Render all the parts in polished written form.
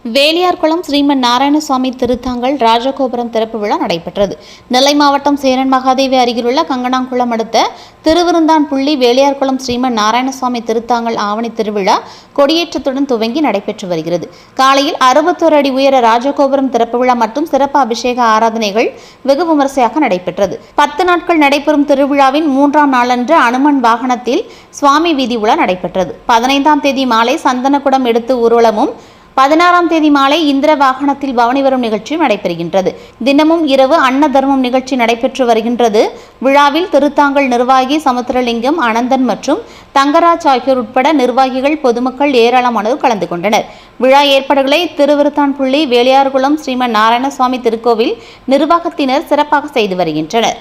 வேலியார்குளம் ஸ்ரீமன் நாராயணசுவாமி திருத்தாங்கல் ராஜகோபுரம் திறப்பு விழா நடைபெற்றது. நெல்லை மாவட்டம் சேரன் மகாதேவி அருகிலுள்ள கங்கனாங்குளம் அடுத்த திருவிருந்தான்புள்ளி வேலியார்குளம் ஸ்ரீமன் நாராயணசுவாமி திருத்தாங்கல் ஆவணி திருவிழா கொடியேற்றத்துடன் துவங்கி நடைபெற்று வருகிறது. காலையில் 61 அடி உயர ராஜகோபுரம் திறப்பு விழா மற்றும் சிறப்பு அபிஷேக ஆராதனைகள் வெகு விமரிசையாக நடைபெற்றது. 10 நாட்கள் நடைபெறும் திருவிழாவின் 3ஆம் நாளன்று அனுமன் வாகனத்தில் சுவாமி வீதி உலா நடைபெற்றது. 15ஆம் தேதி மாலை சந்தனக்குடம் எடுத்து ஊர்வலமும் 16ஆம் தேதி மாலை இந்திர வாகனத்தில் பவனி வரும் நிகழ்ச்சியும் நடைபெறுகின்றது. தினமும் இரவு அன்ன தர்மம் நிகழ்ச்சி நடைபெற்று வருகின்றது. விழாவில் திருத்தாங்கல் நிர்வாகி சமுத்திரலிங்கம், அனந்தன் மற்றும் தங்கராஜ் ஆகியோர் உட்பட நிர்வாகிகள், பொதுமக்கள் ஏராளமானோர் கலந்து கொண்டனர். விழா ஏற்பாடுகளை திருவிருத்தான்புள்ளி வேலியார்குளம் ஸ்ரீமன் நாராயணசுவாமி திருக்கோவில் நிர்வாகத்தினர் சிறப்பாக செய்து வருகின்றனர்.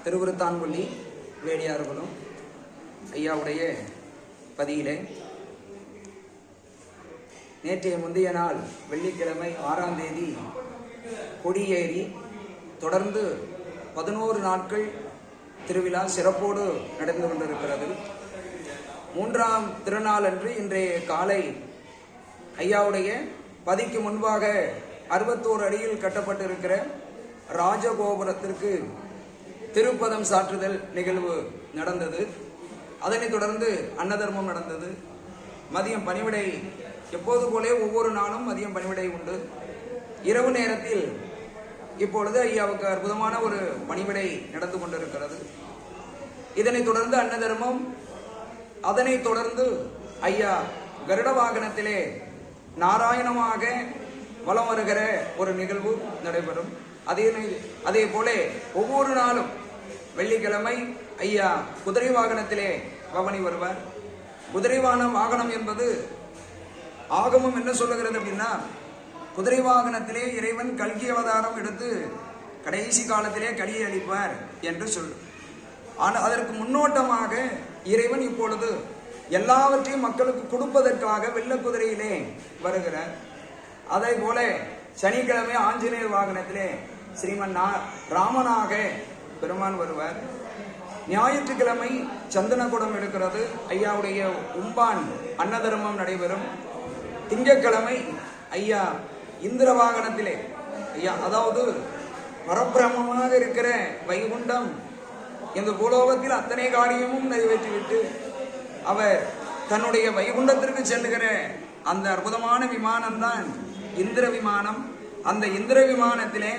திருவிருத்தான்புள்ளி வேலியார்குளம் ஐயாவுடைய பதியிலே நேற்றைய முந்தைய நாள் வெள்ளிக்கிழமை 6ஆம் தேதி கொடியேறி தொடர்ந்து 11 நாட்கள் திருவிழா சிறப்போடு நடந்து கொண்டிருக்கிறது. 3ஆம் திருநாள் அன்று இன்றைய காலை ஐயாவுடைய பதிக்கு முன்பாக 61 அடியில் கட்டப்பட்டிருக்கிற ராஜகோபுரத்திற்கு திருப்பதம் சாற்றுதல் நிகழ்வு நடந்தது. அதனைத் தொடர்ந்து அன்னதர்மம் நடந்தது. மதியம் பணிவிடை எப்போது போலே ஒவ்வொரு நாளும் மதியம் பணிவிடை உண்டு. இரவு நேரத்தில் இப்பொழுது ஐயாவுக்கு அற்புதமான ஒரு பணிவிடை நடந்து கொண்டிருக்கிறது. இதனைத் தொடர்ந்து அன்னதர்மம், அதனைத் தொடர்ந்து ஐயா கருட வாகனத்திலே நாராயணமாக வலம் வருகிற ஒரு நிகழ்வு நடைபெறும். அதே போல ஒவ்வொரு நாளும் வெள்ளிக்கிழமை ஐயா குதிரை வாகனத்திலே பவனி வருவார். குதிரை வாகனம் என்பது ஆகமம் என்ன சொல்லுகிறது அப்படின்னா, குதிரை வாகனத்திலே இறைவன் கல்கி அவதாரம் எடுத்து கடைசி காலத்திலே கலியை அளிப்பார் என்று சொல்லும். ஆனால் அதற்கு முன்னோட்டமாக இறைவன் இப்பொழுது எல்லாவற்றையும் மக்களுக்கு கொடுப்பதற்காக வெள்ள குதிரையிலே வருகிறார். அதே போல சனிக்கிழமை ஆஞ்சநேயர் வாகனத்திலே ஸ்ரீமன் ராமனாக பெருமான் வருவார். ஞாயிற்றுக்கிழமை சந்தனக்குடம் எடுக்கிறது. ஐயாவுடைய உம்பான் அன்னதர்மம் நடைபெறும். திங்கட்கிழமை ஐயா இந்திர வாகனத்திலே ஐயா, அதாவது பரபிரமமாக இருக்கிற வைகுண்டம் இந்த பூலோகத்தில் அத்தனை காரியமும் நிறைவேற்றிவிட்டு அவர் தன்னுடைய வைகுண்டத்திற்கு செல்லுகிற அந்த அற்புதமான விமானம்தான் இந்திர விமானம். அந்த இந்திர விமானத்திலே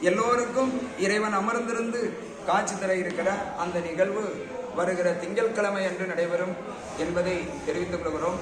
எல்லோருக்கும் இறைவன் அமர்ந்திருந்து காட்சி தர இருக்கிற அந்த நிகழ்வு வருகிற திங்கட்கிழமை அன்று நடைபெறும் என்பதை தெரிவித்துக் கொள்கிறோம்.